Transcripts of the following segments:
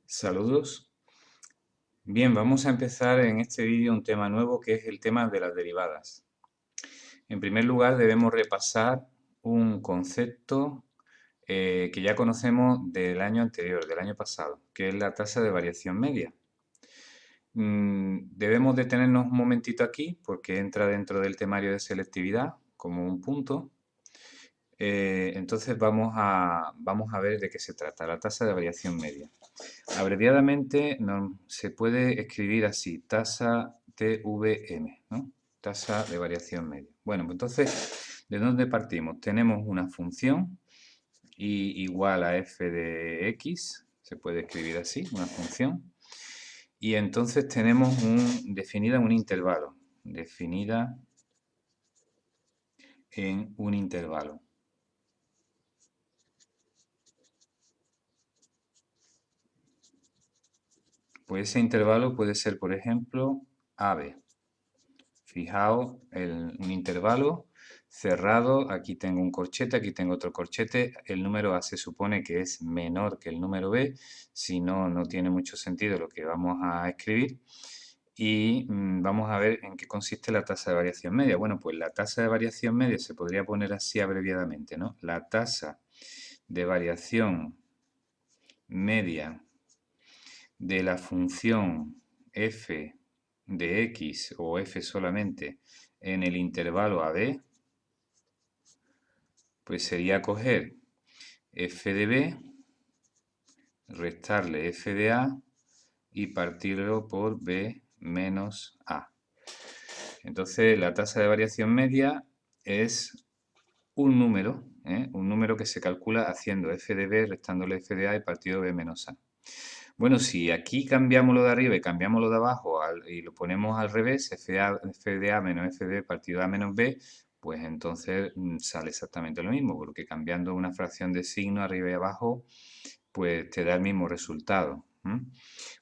Saludos. Bien, vamos a empezar en este vídeo un tema nuevo que es el tema de las derivadas. En primer lugar debemos repasar un concepto que ya conocemos del año anterior, del año pasado, que es la tasa de variación media. Debemos detenernos un momentito aquí porque entra dentro del temario de selectividad como un punto. Entonces vamos a ver de qué se trata, la tasa de variación media. Abreviadamente se puede escribir así, tasa TVM, ¿no? Tasa de variación media. Bueno, pues entonces, ¿de dónde partimos? Tenemos una función y igual a f de x, se puede escribir así, una función. Y entonces tenemos definida un intervalo, definida en un intervalo. Pues ese intervalo puede ser, por ejemplo, AB. Fijaos, un intervalo cerrado, aquí tengo un corchete, aquí tengo otro corchete, el número A se supone que es menor que el número B, si no, no tiene mucho sentido lo que vamos a escribir. Y vamos a ver en qué consiste la tasa de variación media. Bueno, pues la tasa de variación media se podría poner así abreviadamente, ¿no? La tasa de variación media de la función f de x o f solamente en el intervalo AB, pues sería coger f de b, restarle f de a y partirlo por b menos a. Entonces la tasa de variación media es un número que se calcula haciendo f de b, restándole f de a y partido b menos a. Bueno, si aquí cambiamos lo de arriba y cambiamos lo de abajo y lo ponemos al revés, f de a menos f de b partido a menos b, pues entonces sale exactamente lo mismo, porque cambiando una fracción de signo arriba y abajo, pues te da el mismo resultado.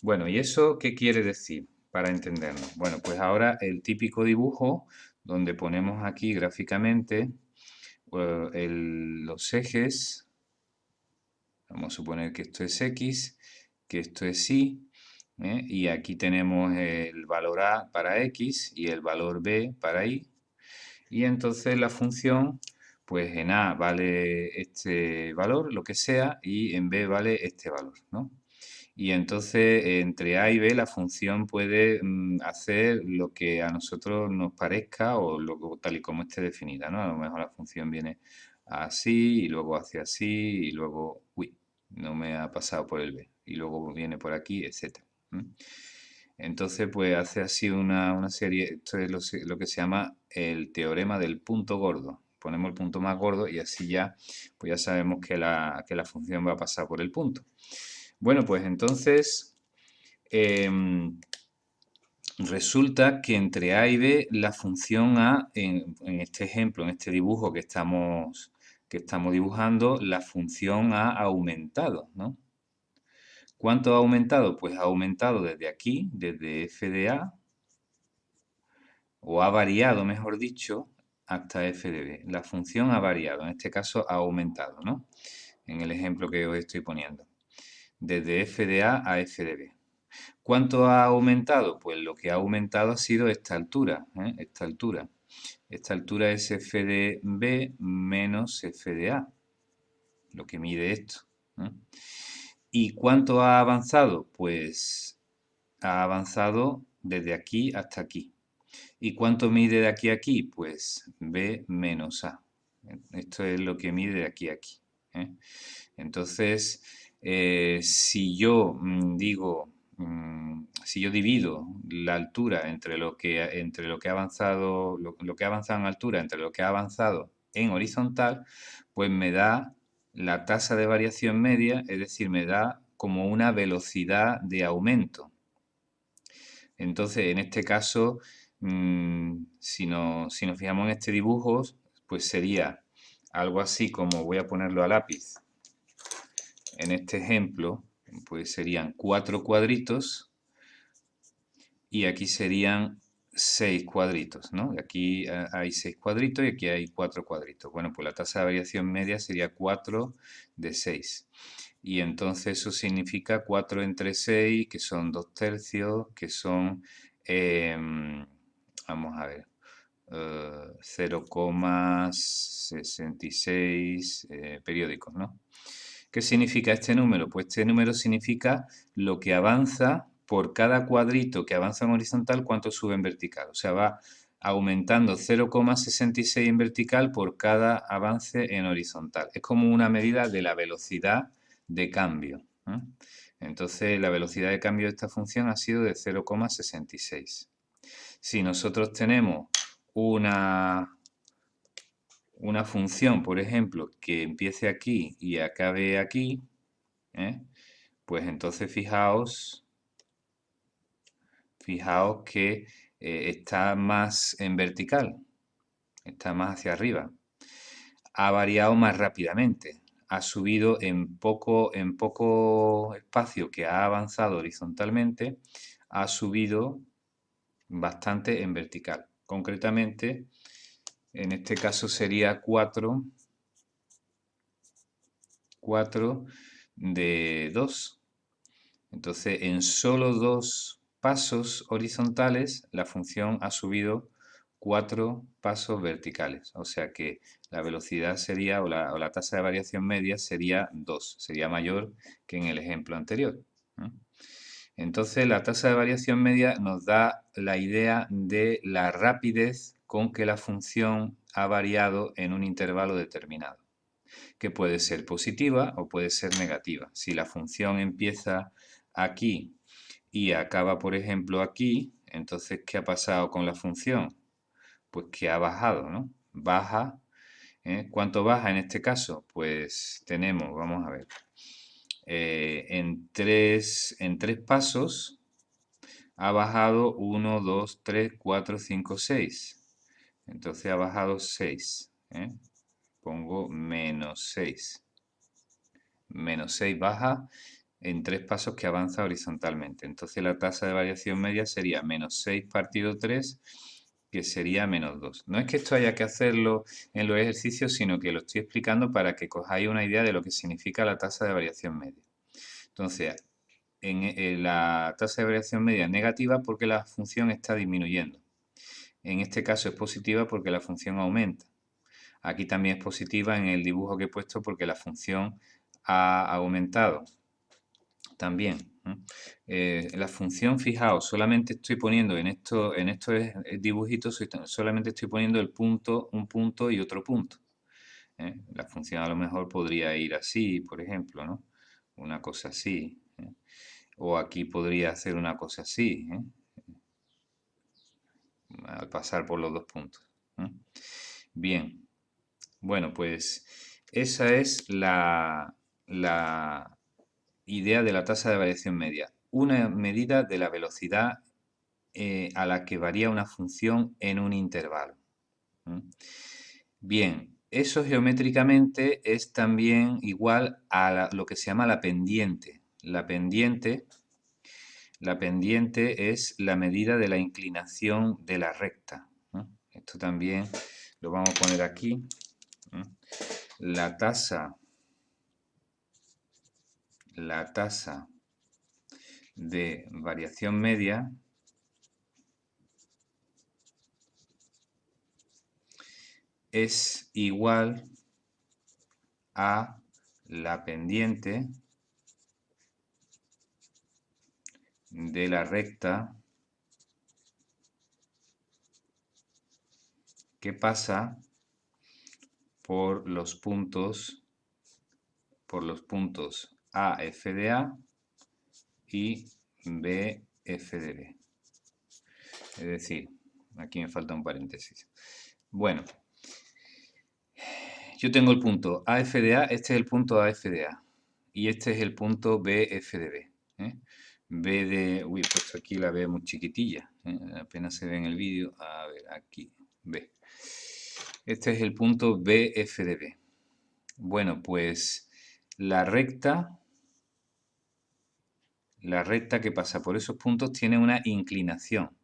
Bueno, ¿y eso qué quiere decir para entendernos? Bueno, pues ahora el típico dibujo donde ponemos aquí gráficamente los ejes. Vamos a suponer que esto es X, que esto es Y, y aquí tenemos el valor A para X y el valor B para Y. Y entonces la función, pues en A vale este valor, lo que sea, y en B vale este valor, ¿no? Y entonces entre A y B la función puede hacer lo que a nosotros nos parezca o tal y como esté definida, ¿no? A lo mejor la función viene así y luego hacia así y luego, uy, no me ha pasado por el B y luego viene por aquí, etcétera. Entonces, pues hace así una serie, esto es lo que se llama el teorema del punto gordo. Ponemos el punto más gordo y así ya, pues ya sabemos que la función va a pasar por el punto. Bueno, pues entonces resulta que entre A y B la función A, en este ejemplo, en este dibujo que estamos dibujando, la función ha aumentado, ¿no? ¿Cuánto ha aumentado? Pues ha aumentado desde aquí, desde f de a, o ha variado, mejor dicho, hasta f de b. La función ha variado, en este caso ha aumentado, ¿no? En el ejemplo que os estoy poniendo. Desde f de a f de b. ¿Cuánto ha aumentado? Pues lo que ha aumentado ha sido esta altura, esta altura. Esta altura es f de b menos f de a, lo que mide esto. ¿Y cuánto ha avanzado? Pues ha avanzado desde aquí hasta aquí. ¿Y cuánto mide de aquí a aquí? Pues b menos a. Esto es lo que mide de aquí a aquí. Entonces, si yo si yo divido la altura entre lo que ha avanzado, lo que ha avanzado en altura entre lo que ha avanzado en horizontal, pues me da la tasa de variación media, es decir, me da como una velocidad de aumento. Entonces, en este caso, si nos fijamos en este dibujo, pues sería algo así como, voy a ponerlo a lápiz, en este ejemplo, pues serían 4 cuadritos y aquí serían 6 cuadritos, ¿no? Aquí hay 6 cuadritos y aquí hay 4 cuadritos. Bueno, pues la tasa de variación media sería 4 de 6. Y entonces eso significa 4 entre 6, que son 2 tercios, que son, vamos a ver, 0,66 periódicos, ¿no? ¿Qué significa este número? Pues este número significa lo que avanza por cada cuadrito que avanza en horizontal, cuánto sube en vertical. O sea, va aumentando 0,66 en vertical por cada avance en horizontal. Es como una medida de la velocidad de cambio, ¿eh? Entonces, la velocidad de cambio de esta función ha sido de 0,66. Si nosotros tenemos una función, por ejemplo, que empiece aquí y acabe aquí, pues entonces fijaos que está más en vertical, está más hacia arriba. Ha variado más rápidamente, ha subido en poco espacio que ha avanzado horizontalmente, ha subido bastante en vertical. Concretamente, en este caso sería 4 de 2. Entonces, en solo 2 pasos horizontales, la función ha subido 4 pasos verticales. O sea que la velocidad sería, o la tasa de variación media sería 2, sería mayor que en el ejemplo anterior. Entonces, la tasa de variación media nos da la idea de la rapidez con que la función ha variado en un intervalo determinado, que puede ser positiva o puede ser negativa. Si la función empieza aquí y acaba, por ejemplo, aquí, entonces, ¿qué ha pasado con la función? Pues que ha bajado, ¿no? Baja. ¿Cuánto baja en este caso? Pues tenemos, vamos a ver, en tres pasos ha bajado 1, 2, 3, 4, 5, 6. Entonces ha bajado 6. Pongo menos 6. Menos 6 baja en 3 pasos que avanza horizontalmente. Entonces la tasa de variación media sería menos 6 partido 3, que sería menos 2. No es que esto haya que hacerlo en los ejercicios, sino que lo estoy explicando para que cojáis una idea de lo que significa la tasa de variación media. Entonces, en la tasa de variación media es negativa porque la función está disminuyendo. En este caso es positiva porque la función aumenta. Aquí también es positiva en el dibujo que he puesto porque la función ha aumentado también. La función, fijaos, solamente estoy poniendo en estos dibujitos, solamente estoy poniendo un punto y otro punto. La función a lo mejor podría ir así, por ejemplo, ¿no? Una cosa así. O aquí podría hacer una cosa así, al pasar por los dos puntos. Bien, bueno, pues esa es la idea de la tasa de variación media. Una medida de la velocidad a la que varía una función en un intervalo. Bien, eso geométricamente es también igual a lo que se llama la pendiente. La pendiente es la medida de la inclinación de la recta. Esto también lo vamos a poner aquí. La tasa de variación media es igual a la pendiente de la recta que pasa por los puntos A, F de A y B, F de B. Es decir, aquí me falta un paréntesis. Bueno, yo tengo el punto AF de A, este es el punto AF de A. Y este es el punto BF de B. B de... Uy, he puesto aquí la B muy chiquitilla. Apenas se ve en el vídeo. A ver, aquí, B. Este es el punto BF de B. Bueno, pues la recta que pasa por esos puntos tiene una inclinación.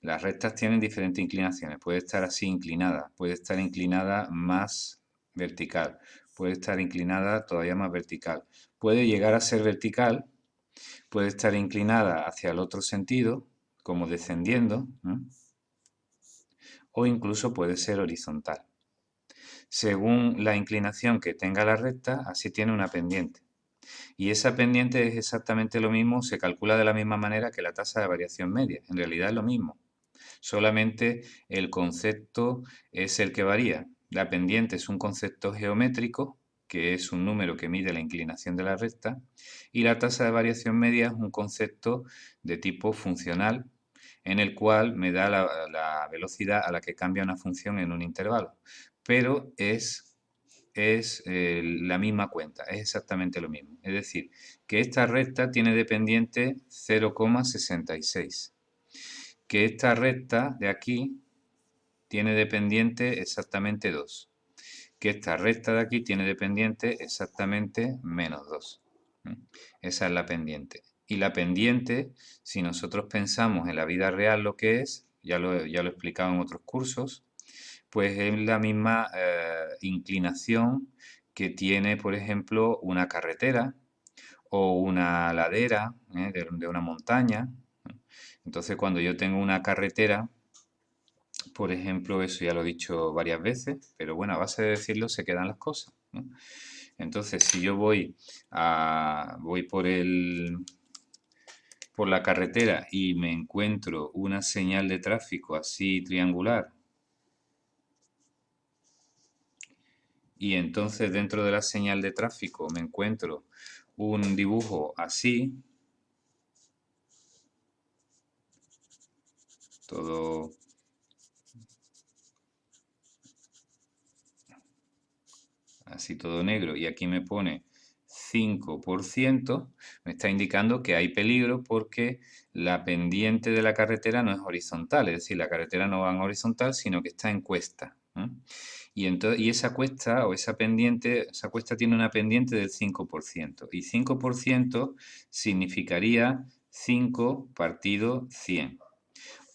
Las rectas tienen diferentes inclinaciones. Puede estar así inclinada, puede estar inclinada más vertical, puede estar inclinada todavía más vertical. Puede llegar a ser vertical, puede estar inclinada hacia el otro sentido, como descendiendo, o incluso puede ser horizontal. Según la inclinación que tenga la recta, así tiene una pendiente. Y esa pendiente es exactamente lo mismo, se calcula de la misma manera que la tasa de variación media. En realidad es lo mismo. Solamente el concepto es el que varía. La pendiente es un concepto geométrico, que es un número que mide la inclinación de la recta, y la tasa de variación media es un concepto de tipo funcional, en el cual me da la velocidad a la que cambia una función en un intervalo. Pero es la misma cuenta, es exactamente lo mismo. Es decir, que esta recta tiene de pendiente 0,66. Que esta recta de aquí tiene de pendiente exactamente 2. Que esta recta de aquí tiene de pendiente exactamente menos 2. Esa es la pendiente. Y la pendiente, si nosotros pensamos en la vida real lo que es, ya lo he explicado en otros cursos, pues es la misma inclinación que tiene, por ejemplo, una carretera o una ladera de una montaña. Entonces, cuando yo tengo una carretera, por ejemplo, eso ya lo he dicho varias veces, pero bueno, a base de decirlo se quedan las cosas, ¿no? Entonces, si yo voy por la carretera y me encuentro una señal de tráfico así triangular, y entonces dentro de la señal de tráfico me encuentro un dibujo así, todo así todo negro, y aquí me pone 5%, me está indicando que hay peligro porque la pendiente de la carretera no es horizontal, es decir, la carretera no va en horizontal, sino que está en cuesta. Y esa cuesta o esa cuesta tiene una pendiente del 5%, y 5% significaría 5 partido 100.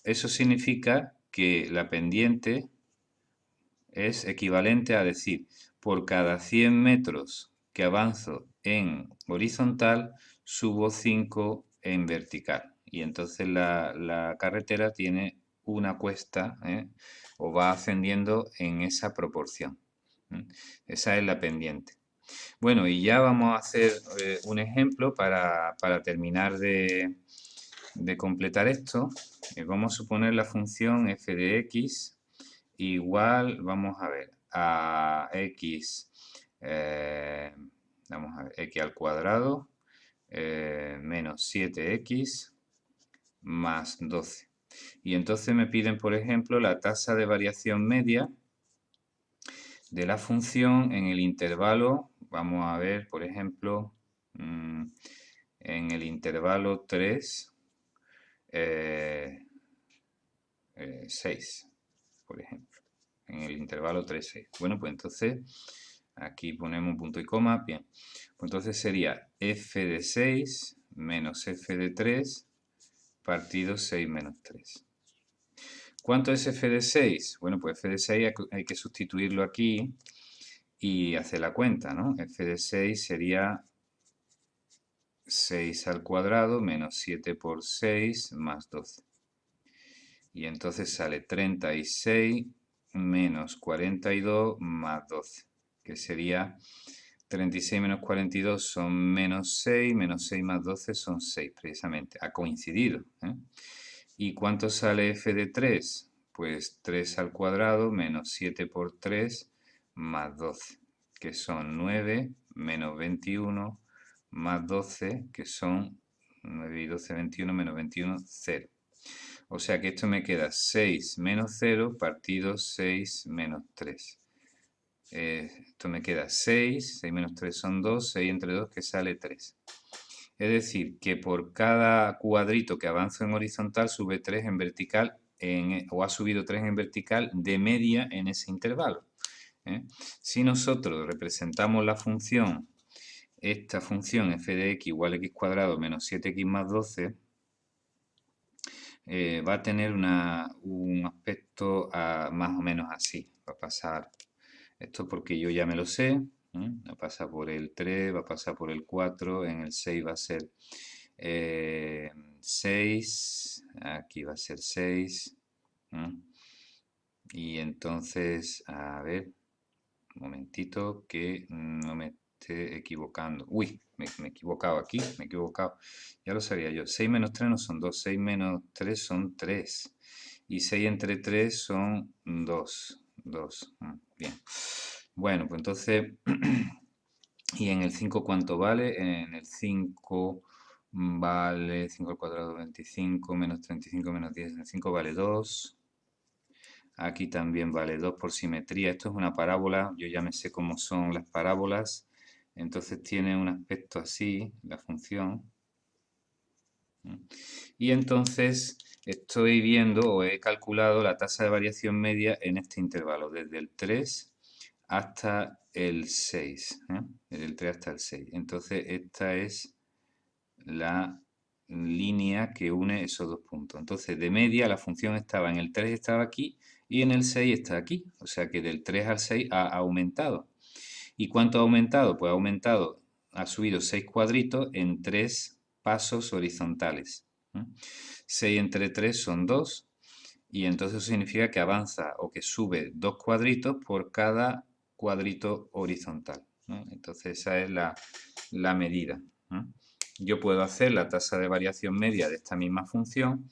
Eso significa que la pendiente es equivalente a decir, por cada 100 metros que avanzo en horizontal, subo 5 en vertical. Y entonces la carretera tiene una cuesta, o va ascendiendo en esa proporción. Esa es la pendiente. Bueno, y ya vamos a hacer un ejemplo para terminar de completar esto. Vamos a suponer la función f de x igual, vamos a ver, a x, vamos a ver, x al cuadrado menos 7x más 12. Y entonces me piden, por ejemplo, la tasa de variación media de la función en el intervalo, vamos a ver, por ejemplo, en el intervalo 3, 6, por ejemplo, en el intervalo 3, 6. Bueno, pues entonces aquí ponemos un punto y coma, bien. Pues entonces sería f de 6 menos f de 3 partido 6 menos 3. ¿Cuánto es f de 6? Bueno, pues f de 6 hay que sustituirlo aquí y hacer la cuenta, ¿no? F de 6 sería 6 al cuadrado menos 7 por 6 más 12. Y entonces sale 36 menos 42 más 12, que sería 36 menos 42 son menos 6 más 12 son 6, precisamente. Ha coincidido. ¿Y cuánto sale f de 3? Pues 3 al cuadrado menos 7 por 3 más 12, que son 9 menos 21 más 12, que son 9 y 12, 21 menos 21, 0. O sea que esto me queda 6 menos 0 partido 6 menos 3. Esto me queda 6, 6 menos 3 son 2, 6 entre 2 que sale 3. Es decir, que por cada cuadrito que avanzo en horizontal sube 3 en vertical, o ha subido 3 en vertical de media en ese intervalo. Si nosotros representamos la función, esta función f de x igual a x cuadrado menos 7x más 12, va a tener un aspecto más o menos así. Va a pasar esto porque yo ya me lo sé. Va a pasar por el 3, va a pasar por el 4, en el 6 va a ser 6, aquí va a ser 6. Y entonces, a ver, un momentito que no me esté equivocando. Uy, me he equivocado aquí, me he equivocado. Ya lo sabía yo. 6 menos 3 no son 2, 6 menos 3 son 3. Y 6 entre 3 son 2. 2. Bien. Bueno, pues entonces, ¿y en el 5 cuánto vale? En el 5 vale 5 al cuadrado 25 menos 35 menos 10. En el 5 vale 2. Aquí también vale 2 por simetría. Esto es una parábola. Yo ya me sé cómo son las parábolas. Entonces tiene un aspecto así, la función. Y entonces estoy viendo o he calculado la tasa de variación media en este intervalo, desde el 3 hasta el 6. Desde el 3 hasta el 6. Entonces esta es la línea que une esos dos puntos. Entonces, de media la función estaba en el 3, estaba aquí, y en el 6 está aquí. O sea que del 3 al 6 ha aumentado. ¿Y cuánto ha aumentado? Pues ha aumentado, ha subido 6 cuadritos en 3 pasos horizontales. 6 entre 3 son 2, y entonces eso significa que avanza o que sube 2 cuadritos por cada cuadrito horizontal. Entonces esa es la medida. Yo puedo hacer la tasa de variación media de esta misma función.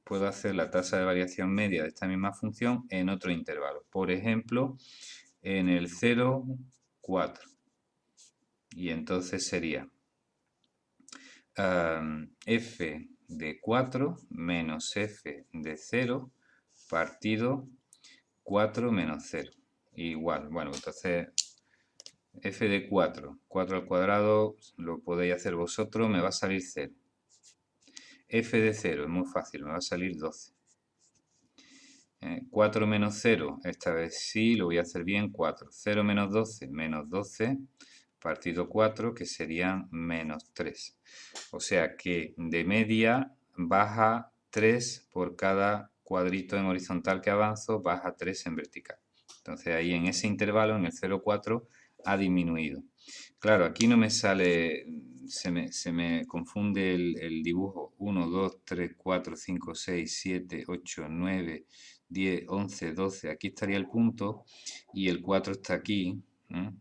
Puedo hacer la tasa de variación media de esta misma función en otro intervalo. Por ejemplo, en el 0, 4. Y entonces sería f de 4 menos f de 0 partido 4 menos 0. Igual, bueno, entonces f de 4, 4 al cuadrado, lo podéis hacer vosotros, me va a salir 0. F de 0 es muy fácil, me va a salir 12. 4 menos 0, esta vez sí, lo voy a hacer bien, 4. 0 menos 12, partido 4, que serían menos 3. O sea que de media baja 3 por cada cuadrito en horizontal que avanzo, baja 3 en vertical. Entonces ahí en ese intervalo, en el 0,4, ha disminuido. Claro, aquí no me sale, se me confunde el dibujo. 1, 2, 3, 4, 5, 6, 7, 8, 9, 10, 11, 12. Aquí estaría el punto y el 4 está aquí.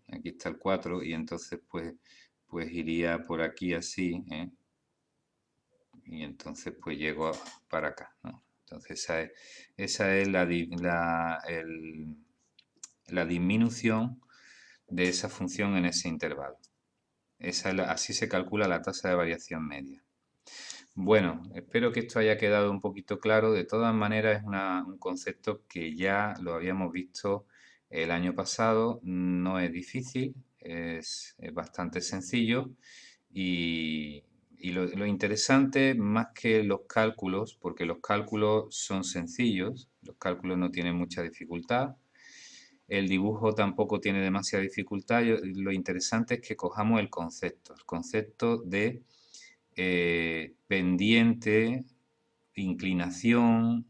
Aquí está el 4 y entonces pues iría por aquí así. Y entonces pues llego para acá. Entonces esa es la disminución de esa función en ese intervalo. Así se calcula la tasa de variación media. Bueno, espero que esto haya quedado un poquito claro. De todas maneras, es un concepto que ya lo habíamos visto el año pasado. No es difícil, es bastante sencillo. Y lo interesante, más que los cálculos, porque los cálculos son sencillos, los cálculos no tienen mucha dificultad, el dibujo tampoco tiene demasiada dificultad. Lo interesante es que cojamos el concepto de pendiente, inclinación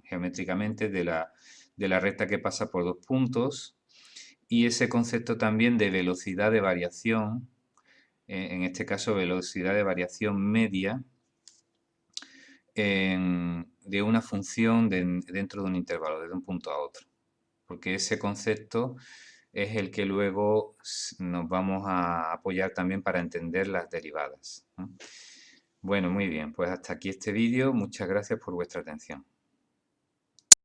geométricamente de la recta que pasa por dos puntos, y ese concepto también de velocidad de variación, en este caso velocidad de variación media, de una función dentro de un intervalo, desde un punto a otro. Porque ese concepto es el que luego nos vamos a apoyar también para entender las derivadas. Bueno, muy bien, pues hasta aquí este vídeo. Muchas gracias por vuestra atención.